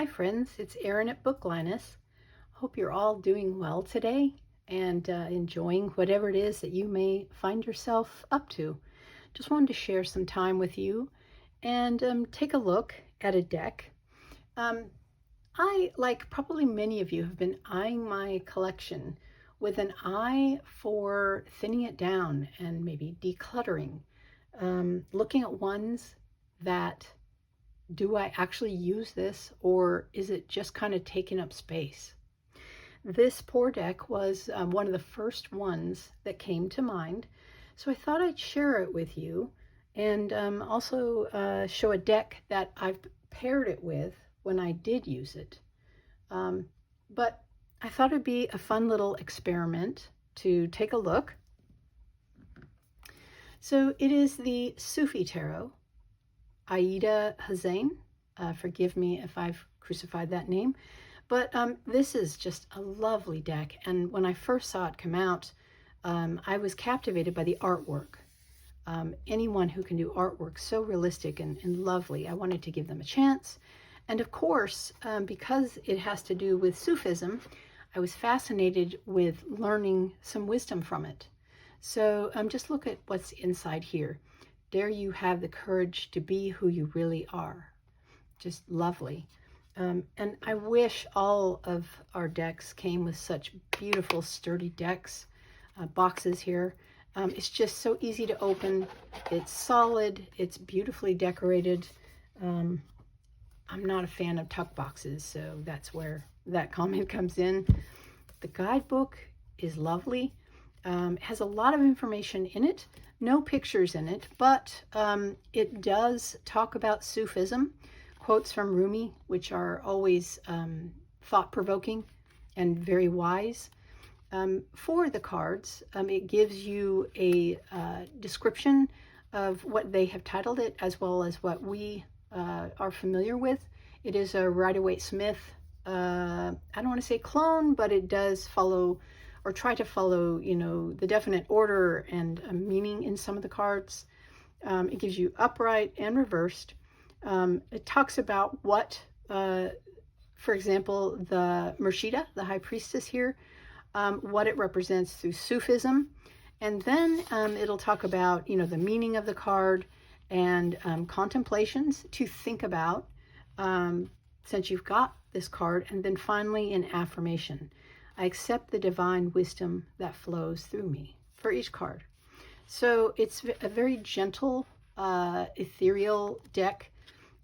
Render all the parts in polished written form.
Hi friends, it's Erin at Book Linus. Hope you're all doing well today and enjoying whatever it is that you may find yourself up to. Just wanted to share some time with you and take a look at a deck. I, like probably many of you, have been eyeing my collection with an eye for thinning it down and maybe decluttering, looking at ones that do I actually use this, or is it just kind of taking up space? This poor deck was one of the first ones that came to mind, so I thought I'd share it with you and also show a deck that I've paired it with when I did use it. But I thought it'd be a fun little experiment to take a look. So it is the Sufi Tarot, Aida Hussein. Forgive me if I've crucified that name, but this is just a lovely deck. And when I first saw it come out, I was captivated by the artwork. Anyone who can do artwork so realistic and lovely, I wanted to give them a chance. And of course, because it has to do with Sufism, I was fascinated with learning some wisdom from it. So just look at what's inside here. Dare you have the courage to be who you really are. Just lovely. And I wish all of our decks came with such beautiful, sturdy decks, boxes here. It's just so easy to open. It's solid. It's beautifully decorated. I'm not a fan of tuck boxes, so that's where that comment comes in. The guidebook is lovely. It has a lot of information in it. No pictures in it, but it does talk about Sufism, quotes from Rumi, which are always thought-provoking and very wise. For the cards, it gives you a description of what they have titled it, as well as what we are familiar with. It is a Rider-Waite-Smith, I don't want to say clone, but it does follow or try to follow, the definite order and meaning in some of the cards. It gives you upright and reversed. It talks about what, for example, the Murshida, the high priestess here, what it represents through Sufism. And then it'll talk about, the meaning of the card and contemplations to think about since you've got this card. And then finally, an affirmation. I accept the divine wisdom that flows through me for each card. So it's a very gentle, ethereal deck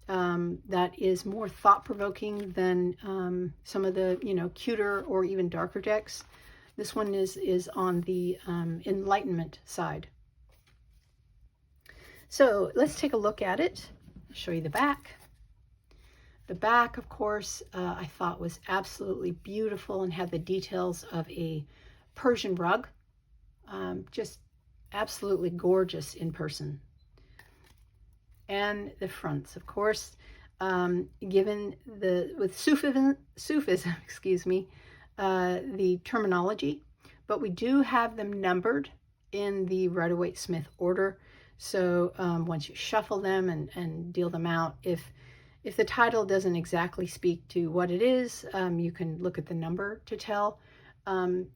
that is more thought-provoking than some of the, cuter or even darker decks. This one is on the enlightenment side. So let's take a look at it. I'll show you the back. The back, of course, I thought was absolutely beautiful and had the details of a Persian rug. Just absolutely gorgeous in person. And the fronts, of course, given with Sufism, excuse me, the terminology, but we do have them numbered in the Rider-Waite-Smith order. So once you shuffle them and deal them out, if the title doesn't exactly speak to what it is, you can look at the number to tell.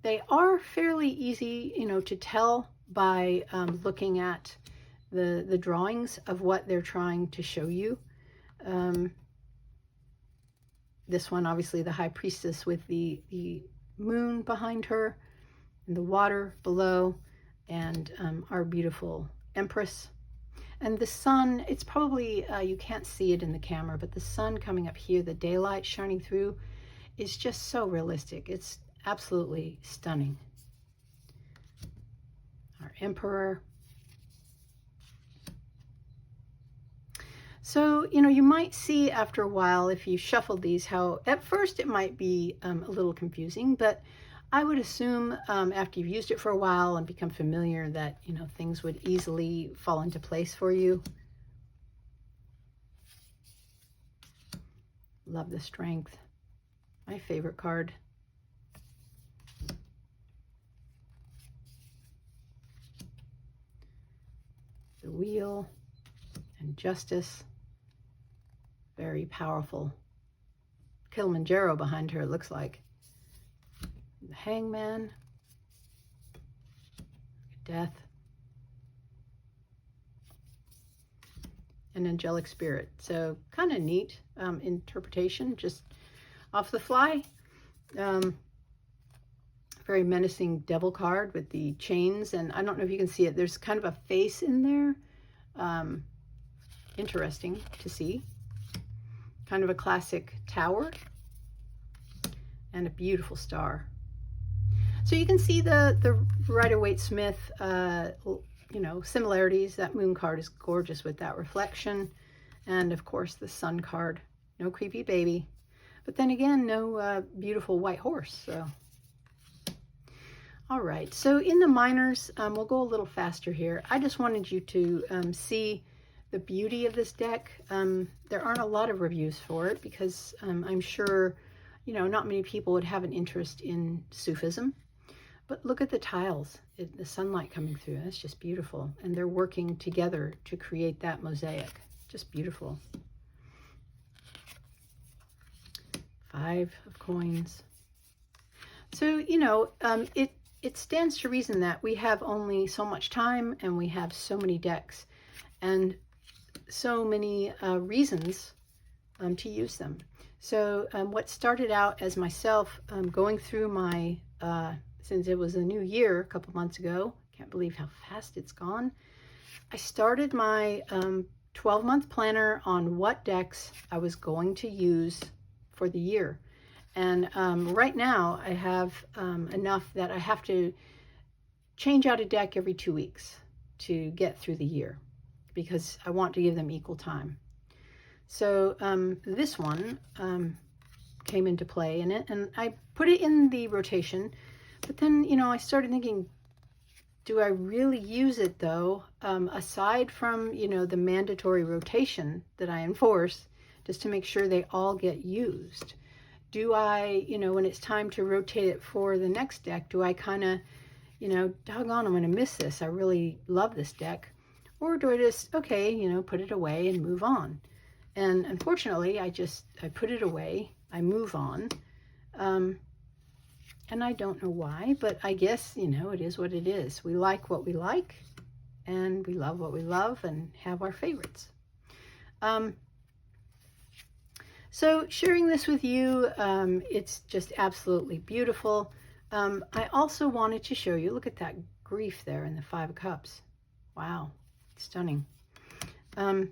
They are fairly easy, to tell by looking at the drawings of what they're trying to show you. This one, obviously, the high priestess with the moon behind her, and the water below, and our beautiful empress. And the sun, it's probably, you can't see it in the camera, but the sun coming up here, the daylight shining through, is just so realistic. It's absolutely stunning. Our emperor. So, you might see after a while, if you shuffle these, how at first it might be a little confusing, but I would assume after you've used it for a while and become familiar that, things would easily fall into place for you. Love the strength. My favorite card. The wheel and justice. Very powerful. Kilimanjaro behind her, it looks like. The Hangman, Death, and Angelic Spirit. So kind of neat interpretation, just off the fly. Very menacing devil card with the chains, and I don't know if you can see it. There's kind of a face in there. Interesting to see. Kind of a classic tower and a beautiful star. So you can see the Rider-Waite-Smith, you know, similarities. That moon card is gorgeous with that reflection. And of course the sun card, no creepy baby. But then again, no beautiful white horse. So, all right. So in the minors, we'll go a little faster here. I just wanted you to see the beauty of this deck. There aren't a lot of reviews for it because I'm sure, you know, not many people would have an interest in Sufism. But look at the tiles, the sunlight coming through. That's just beautiful. And they're working together to create that mosaic. Just beautiful. 5 of coins. So, you know, it stands to reason that we have only so much time and we have so many decks and so many reasons to use them. So what started out as myself going through my, since it was a new year a couple months ago, can't believe how fast it's gone, I started my 12-month planner on what decks I was going to use for the year. And right now I have enough that I have to change out a deck every 2 weeks to get through the year because I want to give them equal time. So this one came into play in it, and I put it in the rotation, but then, you know, I started thinking, do I really use it though? Aside from, you know, the mandatory rotation that I enforce, just to make sure they all get used. Do I, you know, when it's time to rotate it for the next deck, do I kind of, you know, doggone, I'm going to miss this. I really love this deck. Or do I just, okay, you know, put it away and move on? And unfortunately, I put it away. I move on. And I don't know why, but I guess, you know, it is what it is. We like what we like, and we love what we love, and have our favorites. So sharing this with you, it's just absolutely beautiful. I also wanted to show you, look at that grief there in the 5 of Cups. Wow, stunning. I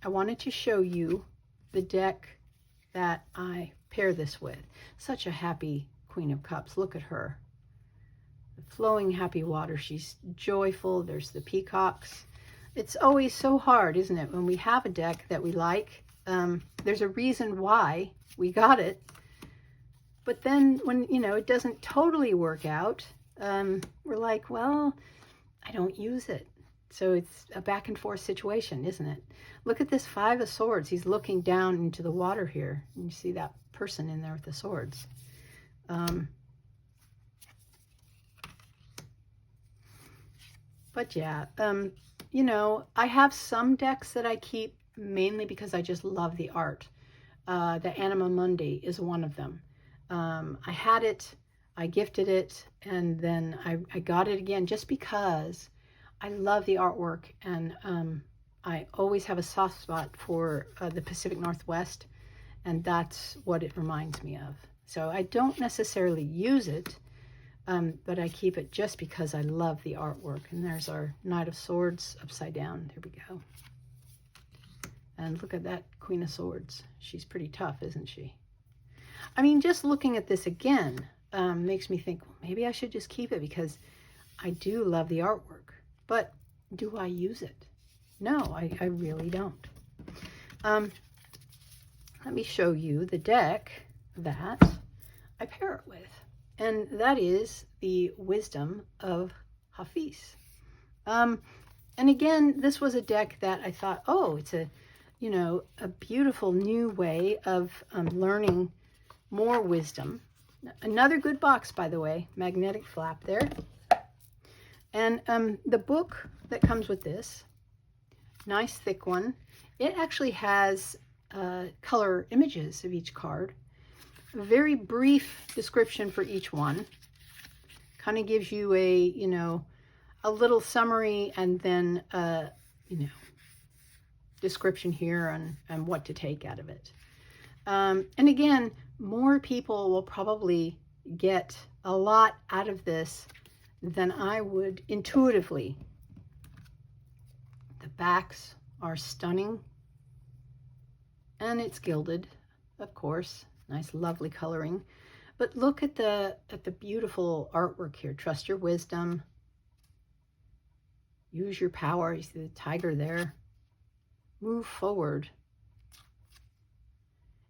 wanted to show you the deck that I pair this with. Such a happy Queen of Cups. Look at her. The flowing happy water. She's joyful. There's the peacocks. It's always so hard, isn't it, when we have a deck that we like. There's a reason why we got it. But then when, you know, it doesn't totally work out, we're like, well, I don't use it. So it's a back and forth situation, isn't it? Look at this 5 of Swords. He's looking down into the water here. And you see that person in there with the swords. But yeah, you know, I have some decks that I keep mainly because I just love the art. The Anima Mundi is one of them. I had it, I gifted it, and then I got it again just because I love the artwork, and I always have a soft spot for the Pacific Northwest, and that's what it reminds me of. So I don't necessarily use it, but I keep it just because I love the artwork. And there's our Knight of Swords upside down. There we go. And look at that Queen of Swords. She's pretty tough, isn't she? I mean, just looking at this again makes me think, well, maybe I should just keep it because I do love the artwork. But do I use it? No, I really don't. Let me show you the deck that I pair it with. And that is the Wisdom of Hafiz. And again, this was a deck that I thought, oh, it's a, you know, a beautiful new way of learning more wisdom. Another good box, by the way, magnetic flap there. And the book that comes with this, nice thick one, it actually has color images of each card. very brief description for each one. Kind of gives you a, you know, a little summary and then, you know, description here and what to take out of it. And again, more people will probably get a lot out of this than I would intuitively. The backs are stunning, and it's gilded, of course. Nice, lovely coloring. But look at the beautiful artwork here. Trust your wisdom. Use your power. You see the tiger there. Move forward.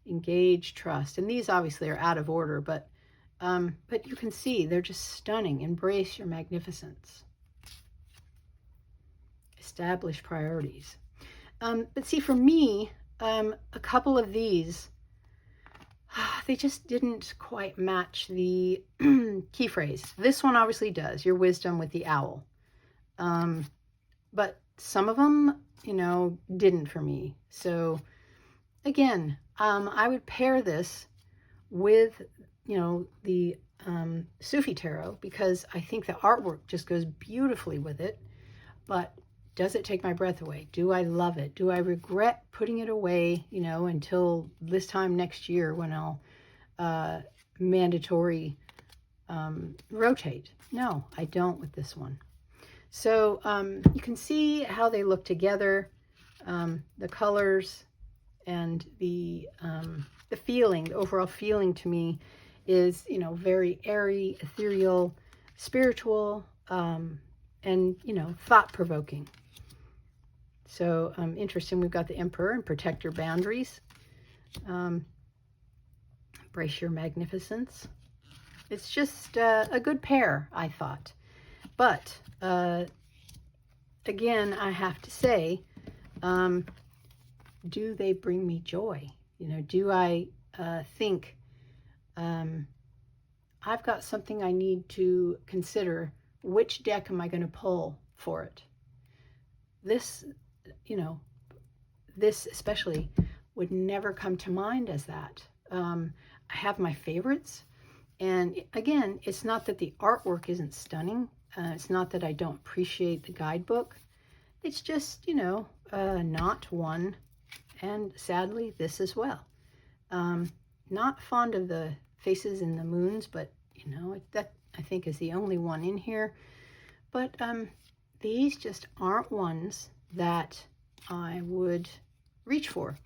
Engage, trust. And these obviously are out of order, but you can see they're just stunning. Embrace your magnificence. Establish priorities. But see, for me, a couple of these, they just didn't quite match the key phrase. This one obviously does, your wisdom with the owl. But some of them, you know, didn't for me. So again, I would pair this with, you know, the Sufi Tarot, because I think the artwork just goes beautifully with it. But does it take my breath away? Do I love it? Do I regret putting it away, you know, until this time next year when I'll mandatory rotate? No, I don't with this one. So you can see how they look together, the colors, and the feeling, the overall feeling to me is, you know, very airy, ethereal, spiritual, and, you know, thought-provoking. So interesting. We've got the Emperor and protect your boundaries. Embrace your magnificence. It's just a good pair, I thought. But again, I have to say, do they bring me joy? You know, do I think I've got something I need to consider? Which deck am I going to pull for it? This, you know, this especially would never come to mind as that. I have my favorites. And again, it's not that the artwork isn't stunning. It's not that I don't appreciate the guidebook. It's just, you know, not one. And sadly, this as well. Not fond of the faces and the moons, but, you know, that I think is the only one in here. But these just aren't ones that I would reach for.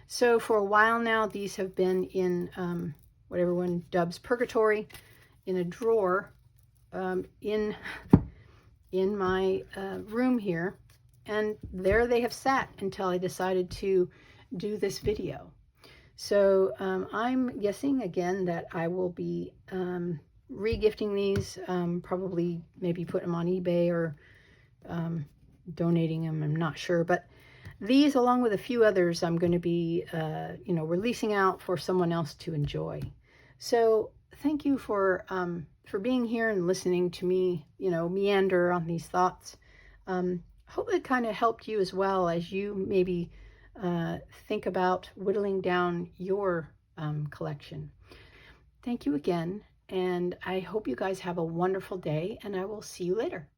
So for a while now, these have been in what everyone dubs purgatory, in a drawer in my room here. And there they have sat until I decided to do this video. So I'm guessing again that I will be re-gifting these, probably maybe put them on eBay or donating them, I'm not sure. But these, along with a few others, I'm going to be, you know, releasing out for someone else to enjoy. So thank you for being here and listening to me, you know, meander on these thoughts. Hope it kind of helped you as well as you maybe think about whittling down your collection. Thank you again, and I hope you guys have a wonderful day, and I will see you later.